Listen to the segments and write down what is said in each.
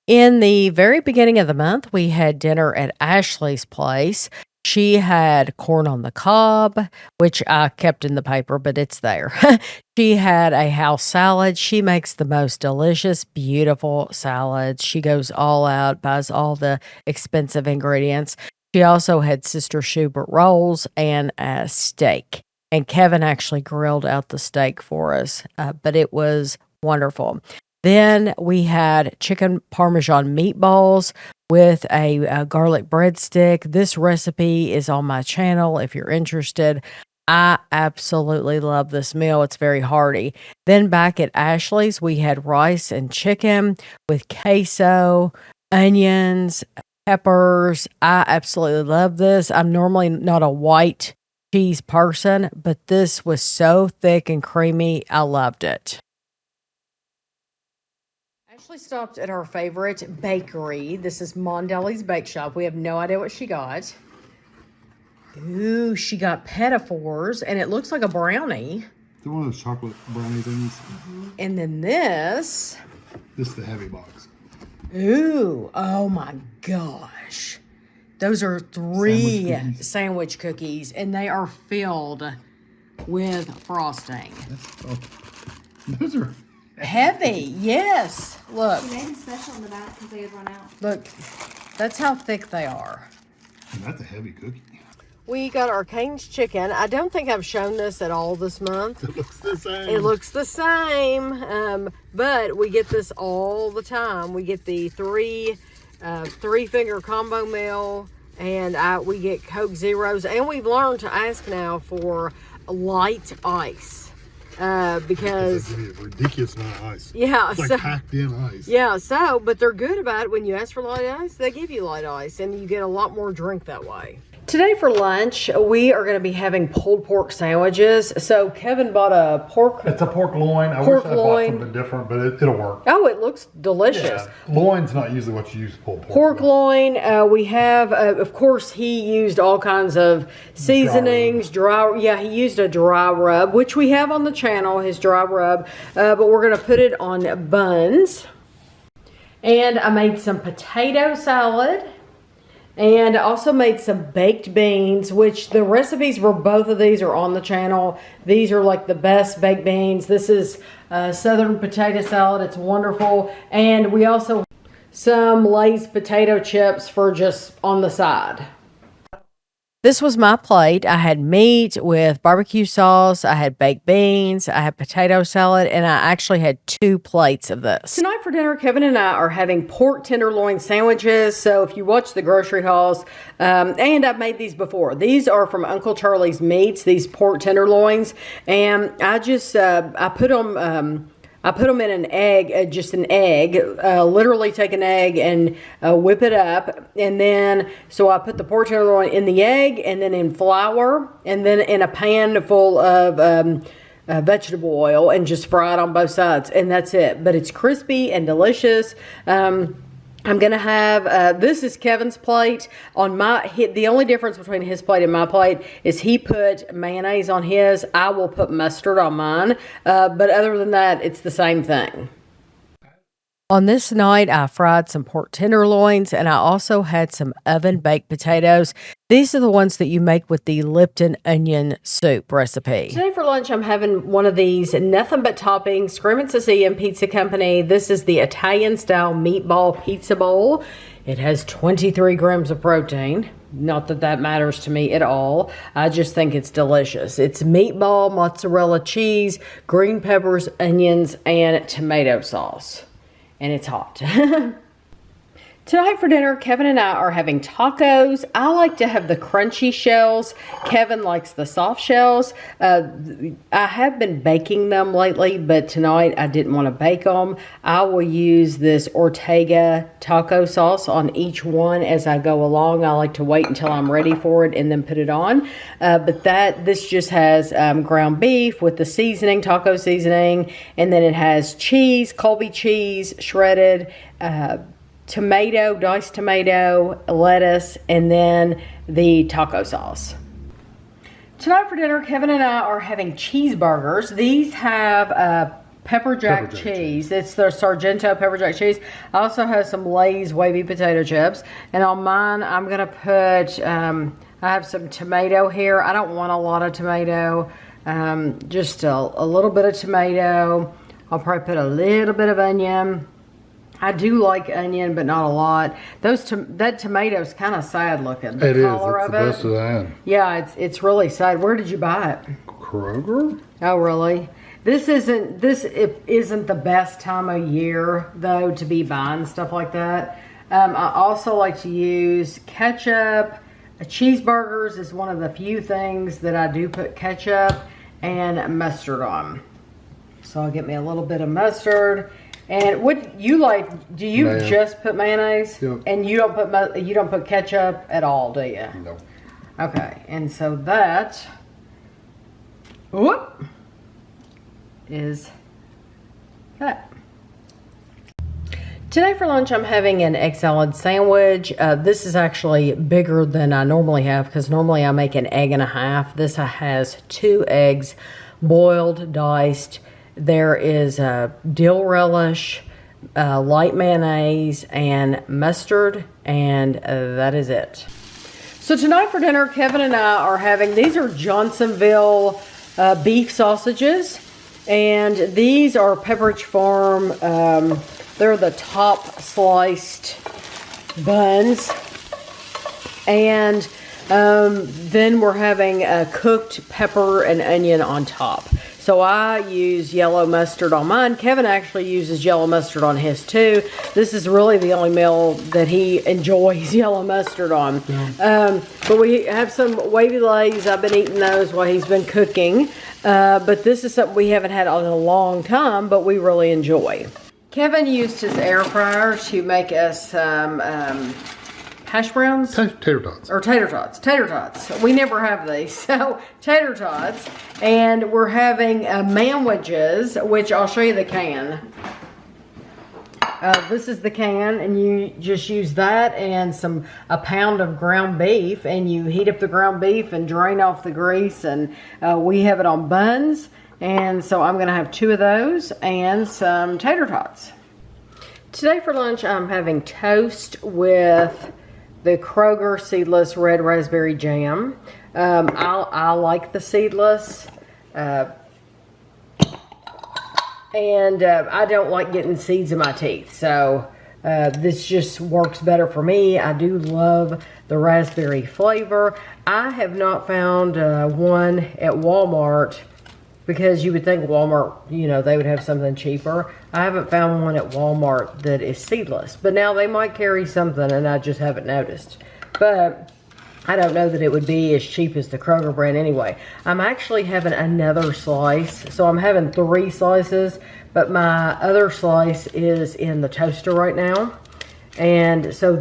In the very beginning of the month, we had dinner at Ashley's place. She had corn on the cob, which I kept in the paper, but it's there. She had a house salad. She makes the most delicious, beautiful salads. She goes all out, buys all the expensive ingredients. She also had Sister Schubert rolls and a steak. And Kevin actually grilled out the steak for us, but it was wonderful. Then we had chicken parmesan meatballs with a garlic breadstick. This recipe is on my channel if you're interested. I absolutely love this meal. It's very hearty. Then back at Ashley's, we had rice and chicken with queso, onions, peppers. I absolutely love this. I'm normally not a white cheese person, but this was so thick and creamy. I loved it. Ashley stopped at our favorite bakery. This is Mondelli's Bake Shop. We have no idea what she got. Ooh, she got petafores, and it looks like a brownie. They're one of those chocolate brownie things. And then this. This is the heavy box. Ooh, oh my gosh. Those are three sandwich cookies, and they are filled with frosting. Those are heavy, yes. Look. She made them special in the back because they had run out. Look, that's how thick they are. And that's a heavy cookie. We got our Cane's chicken. I don't think I've shown this at all this month. It looks the same. It looks the same, but we get this all the time. We get the three finger combo meal, and we get Coke Zeros, and we've learned to ask now for light ice. Because they give you a ridiculous amount of ice. Yeah, it's like packed in ice. Yeah, but they're good about it. When you ask for light ice, they give you light ice, and you get a lot more drink that way. Today for lunch, we are going to be having pulled pork sandwiches. So Kevin bought a pork. It's a pork loin. I wish I bought something different, but it'll work. Oh, it looks delicious. Yeah. Loin's not usually what you use to pull pork. Pork loin. We have, of course, he used all kinds of seasonings. He used a dry rub, which we have on the channel, his dry rub. But we're going to put it on buns. And I made some potato salad. And I also made some baked beans, which the recipes for both of these are on the channel. These are like the best baked beans. This is Southern potato salad. It's wonderful. And we also have some Lay's potato chips for just on the side. This was my plate. I had meat with barbecue sauce, I had baked beans, I had potato salad, and I actually had 2 plates of this. Tonight for dinner, Kevin and I are having pork tenderloin sandwiches. So if you watch the grocery hauls, and I've made these before. These are from Uncle Charlie's Meats, these pork tenderloins. And I just, I put them in an egg, just an egg, literally take an egg and whip it up. And then, so I put the pork tenderloin in the egg and then in flour and then in a pan full of vegetable oil and just fry it on both sides. And that's it. But it's crispy and delicious. I'm going to have, this is Kevin's plate. The only difference between his plate and my plate is he put mayonnaise on his. I will put mustard on mine. But other than that, it's the same thing. On this night, I fried some pork tenderloins, and I also had some oven-baked potatoes. These are the ones that you make with the Lipton onion soup recipe. Today for lunch, I'm having one of these nothing but toppings, Screamin' Sicilian Pizza Company. This is the Italian-style meatball pizza bowl. It has 23 grams of protein. Not that that matters to me at all. I just think it's delicious. It's meatball, mozzarella cheese, green peppers, onions, and tomato sauce. And it's hot. Tonight for dinner, Kevin and I are having tacos. I like to have the crunchy shells. Kevin likes the soft shells. I have been baking them lately, but tonight I didn't want to bake them. I will use this Ortega taco sauce on each one as I go along. I like to wait until I'm ready for it and then put it on. But this just has ground beef with the seasoning, taco seasoning, and then it has cheese, Colby cheese, shredded, tomato, diced tomato, lettuce, and then the taco sauce. Tonight for dinner, Kevin and I are having cheeseburgers. These have pepper jack cheese. It's the Sargento pepper jack cheese. I also have some Lay's wavy potato chips. And on mine, I'm going to put, I have some tomato here. I don't want a lot of tomato. Just a little bit of tomato. I'll probably put a little bit of onion. I do like onion, but not a lot. That tomato's kind of sad looking. The color of it. It's the best of that. Yeah, it's really sad. Where did you buy it? Kroger? Oh, really? This isn't the best time of year though to be buying stuff like that. I also like to use ketchup. Cheeseburgers is one of the few things that I do put ketchup and mustard on. So I'll get me a little bit of mustard. And what you like? Do you just put mayonnaise? Yep. And you don't put ketchup at all, do you? No. Okay, and so that is that. Today for lunch, I'm having an egg salad sandwich. This is actually bigger than I normally have because normally I make an egg and a half. This has 2 eggs, boiled, diced. There is dill relish, light mayonnaise, and mustard, and that is it. So tonight for dinner, Kevin and I are having, these are Johnsonville beef sausages, and these are Pepperidge Farm. They're the top sliced buns, and then we're having a cooked pepper and onion on top. So I use yellow mustard on mine. Kevin actually uses yellow mustard on his too. This is really the only meal that he enjoys yellow mustard on. Yeah. But we have some wavy Lays. I've been eating those while he's been cooking. But this is something we haven't had in a long time, but we really enjoy. Kevin used his air fryer to make us hash browns? Tater tots. Or tater tots. Tater tots. We never have these. So, tater tots. And we're having Manwiches, which I'll show you the can. This is the can, and you just use that and a pound of ground beef, and you heat up the ground beef and drain off the grease, and we have it on buns. And so I'm going to have 2 of those and some tater tots. Today for lunch, I'm having toast with the Kroger seedless red raspberry jam. I like the seedless. And I don't like getting seeds in my teeth. So this just works better for me. I do love the raspberry flavor. I have not found one at Walmart, because you would think Walmart, they would have something cheaper. I haven't found one at Walmart that is seedless. But now they might carry something and I just haven't noticed. But I don't know that it would be as cheap as the Kroger brand anyway. I'm actually having another slice. So I'm having 3 slices. But my other slice is in the toaster right now. And so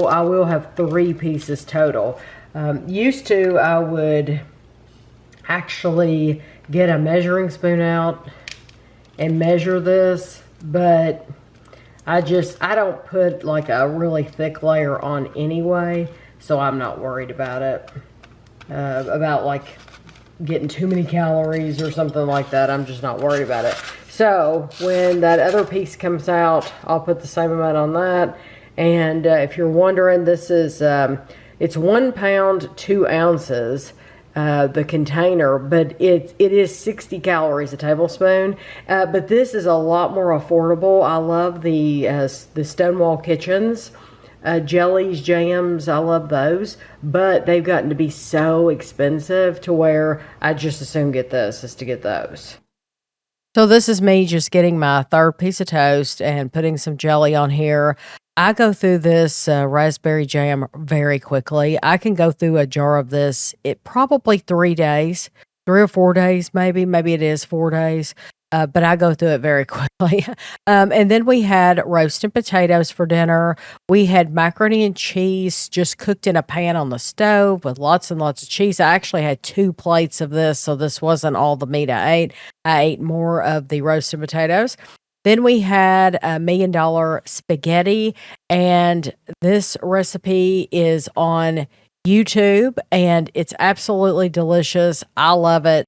I will have 3 pieces total. Used to, I would actually get a measuring spoon out and measure this, but I don't put like a really thick layer on anyway, so I'm not worried about it, about like getting too many calories or something like that. I'm just not worried about it. So when that other piece comes out, I'll put the same amount on that. And if you're wondering, this is it's 1 pound 2 ounces, the container, but it is 60 calories a tablespoon. But this is a lot more affordable. I love the Stonewall Kitchens jellies, jams. I love those, but they've gotten to be so expensive to where I just assume get this is to get those. So this is me just getting my 3rd piece of toast and putting some jelly on here. I go through this raspberry jam very quickly. I can go through a jar of this, probably 3 days, 3 or 4 days, maybe it is 4 days. But I go through it very quickly. And then we had roasted potatoes for dinner. We had macaroni and cheese just cooked in a pan on the stove with lots and lots of cheese. I actually had 2 plates of this, so this wasn't all the meat I ate. I ate more of the roasted potatoes. Then we had $1 million spaghetti, and this recipe is on YouTube, and it's absolutely delicious. I love it.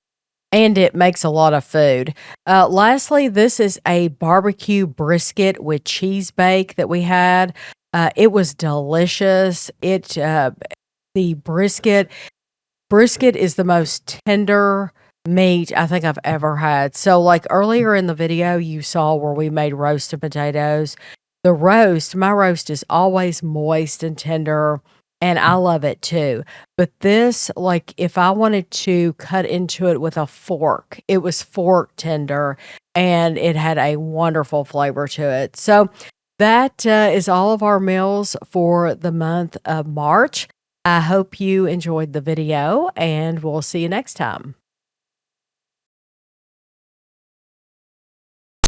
and it makes a lot of food. Lastly, this is a barbecue brisket with cheese bake that we had. It was delicious. The brisket is the most tender meat I think I've ever had. So, like earlier in the video, you saw where we made roasted potatoes. My roast is always moist and tender, and I love it too. But this, like, if I wanted to cut into it with a fork, it was fork tender and it had a wonderful flavor to it. So, that is all of our meals for the month of March. I hope you enjoyed the video, and we'll see you next time.